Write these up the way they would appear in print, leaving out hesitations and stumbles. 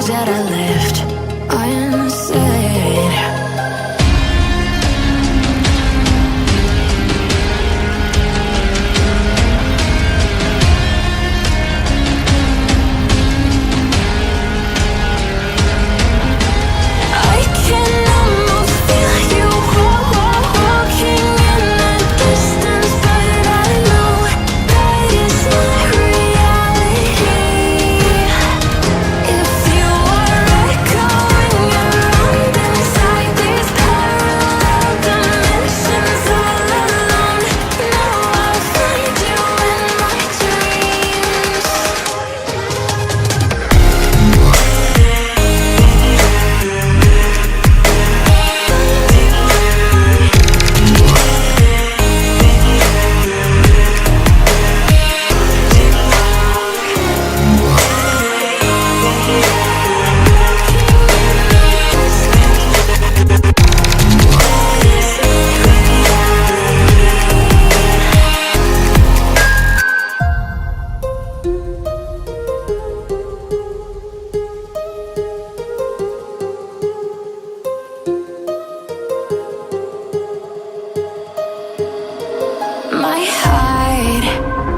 words that I left unsaid. I can almost feel you walking in the distance, but I know that it's not reality. If you are echoing around inside these parallel dimensions all alone, now I'll find you in my dreams. My heart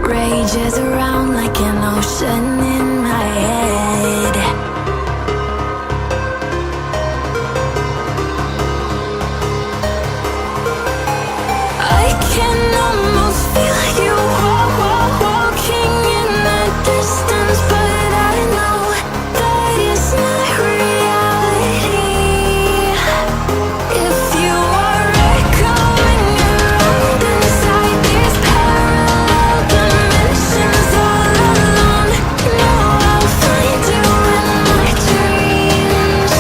rages around like an ocean in my head. I can almost feel you walking in the distance, but I know that it's not reality. If you are echoing around inside these parallel dimensions all alone, now I'll find you in my dreams.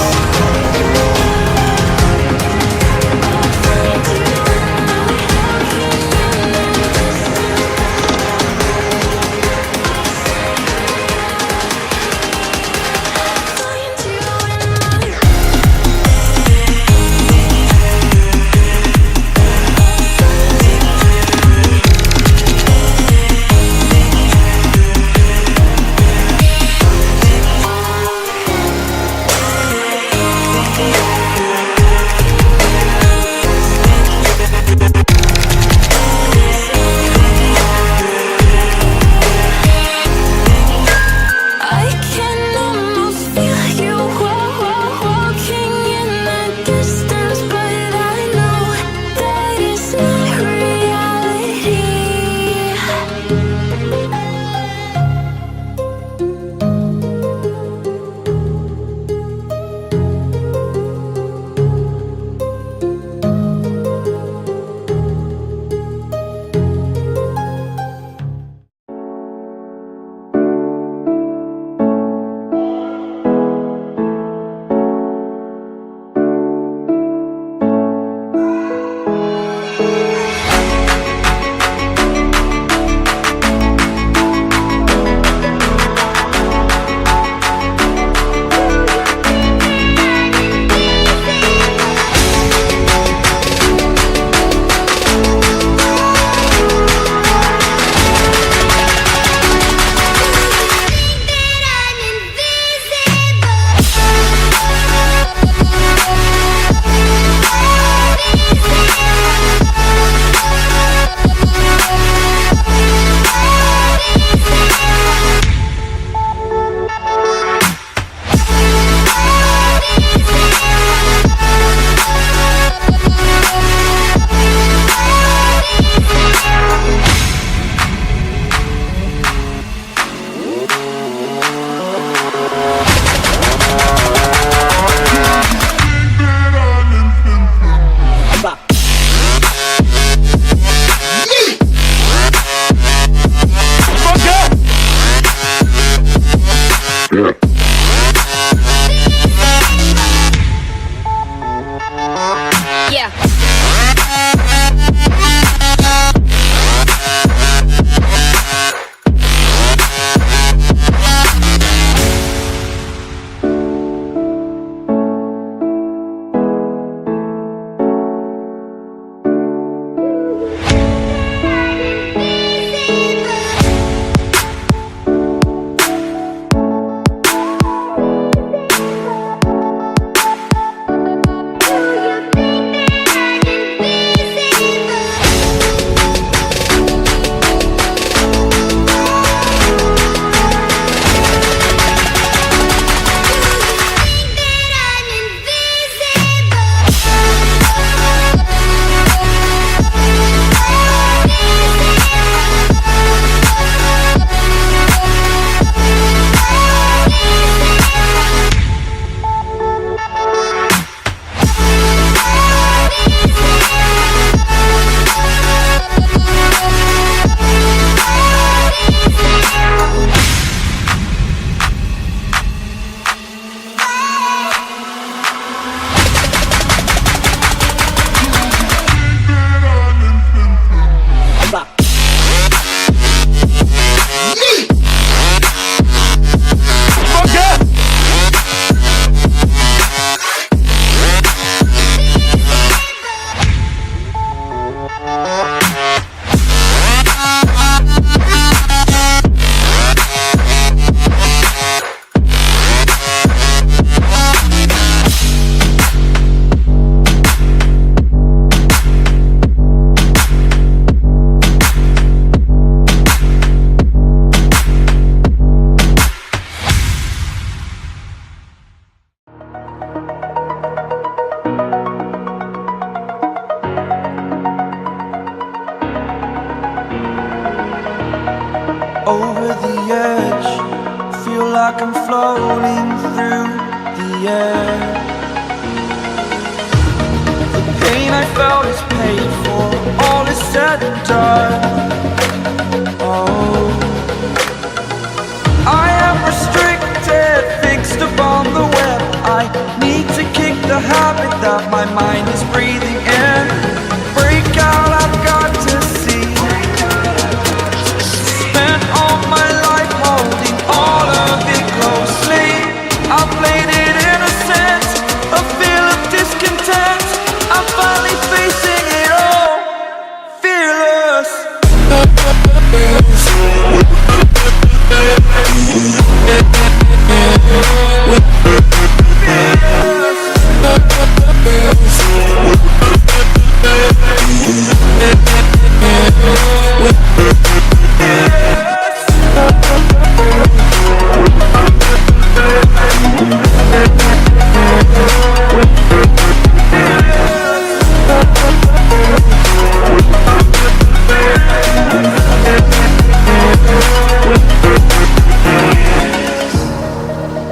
I can almost feel you walking in the distance, but I know that it's not reality. floating through the air. The pain I felt is paid for, all is said and done. Oh, I am restricted, fixed upon the web. I need to kick the habit that my mind is breathing in. Break out, I've got to see. Spent all my life holding all of it closely. I played it innocent, a feel of discontent. I'm finally facing it all, fearless.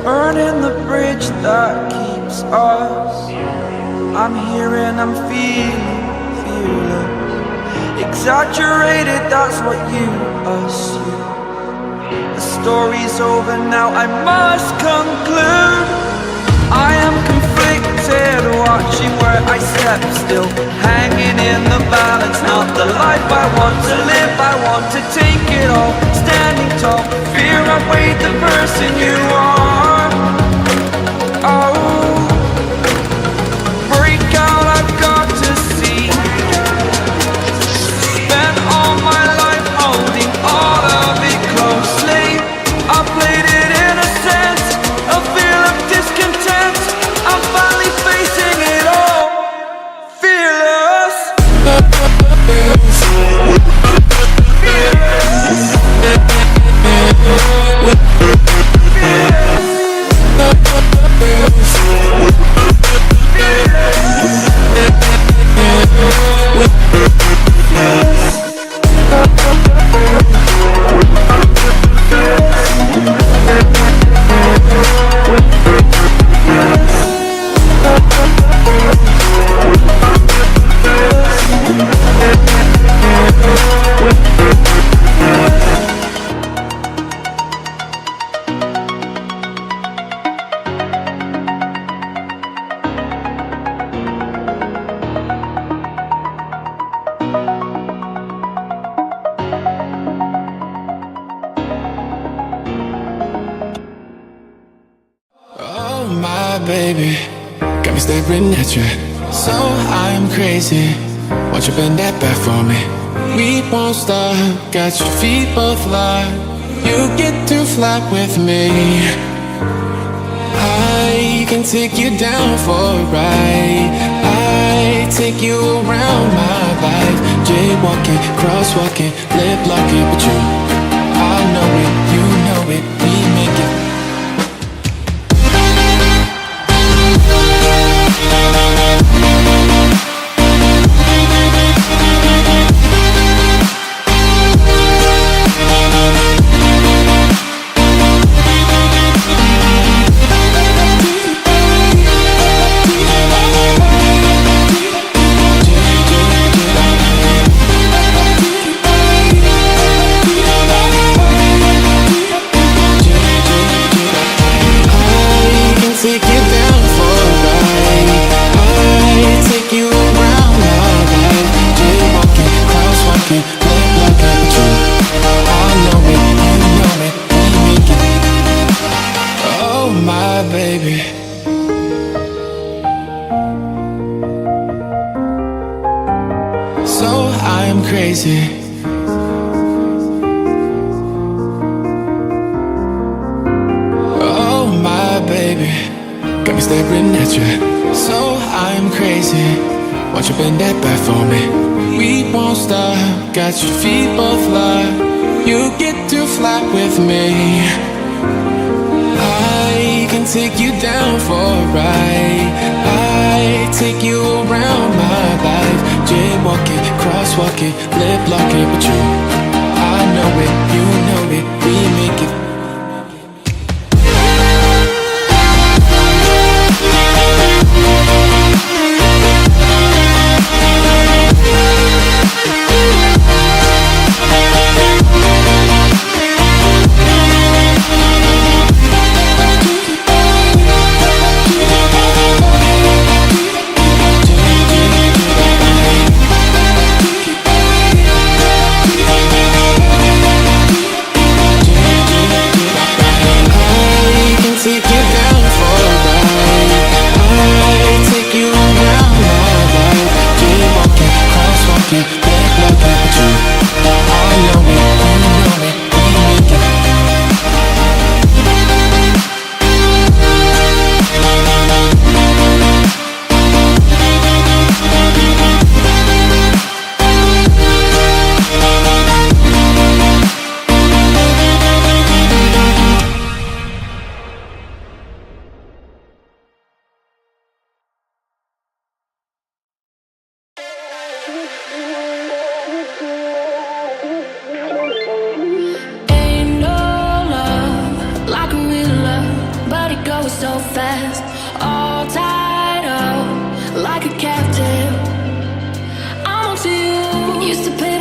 Burning the bridge that keeps us. I'm here and I'm feeling exaggerated, that's what you assume. The story's over now, I must conclude. I am conflicted, watching where I step, still hanging in the balance. Not the life I want to live, I want to take it all. Standing tall, fear outweighed the person you are. Oh, break out, I've got to see. Spent all my life holding all of it closely. I played it innocent, a feel of discontent. I'm finally facing it all, fearless. Oh my baby, got me staring at you. So I'm crazy. Won't you bend that back for me? We won't stop. Got your feet both locked. You get to fly with me. I can take you down for a ride. I take you around my life. Jaywalking, crosswalking, lip locking, but you, I know it, you know it. We make it. Crazy. Oh my baby, got me staring at you. So I'm crazy. Won't you bend that back for me? We won't stop. Got your feet both locked. You get to fly with me. I can take you down for a ride. I take you around my life. Jaywalking, crosswalking, lip locking, but you, I know it, you know it, we make it. go so fast, all tied up like a captive. I'm on to you. Used to pay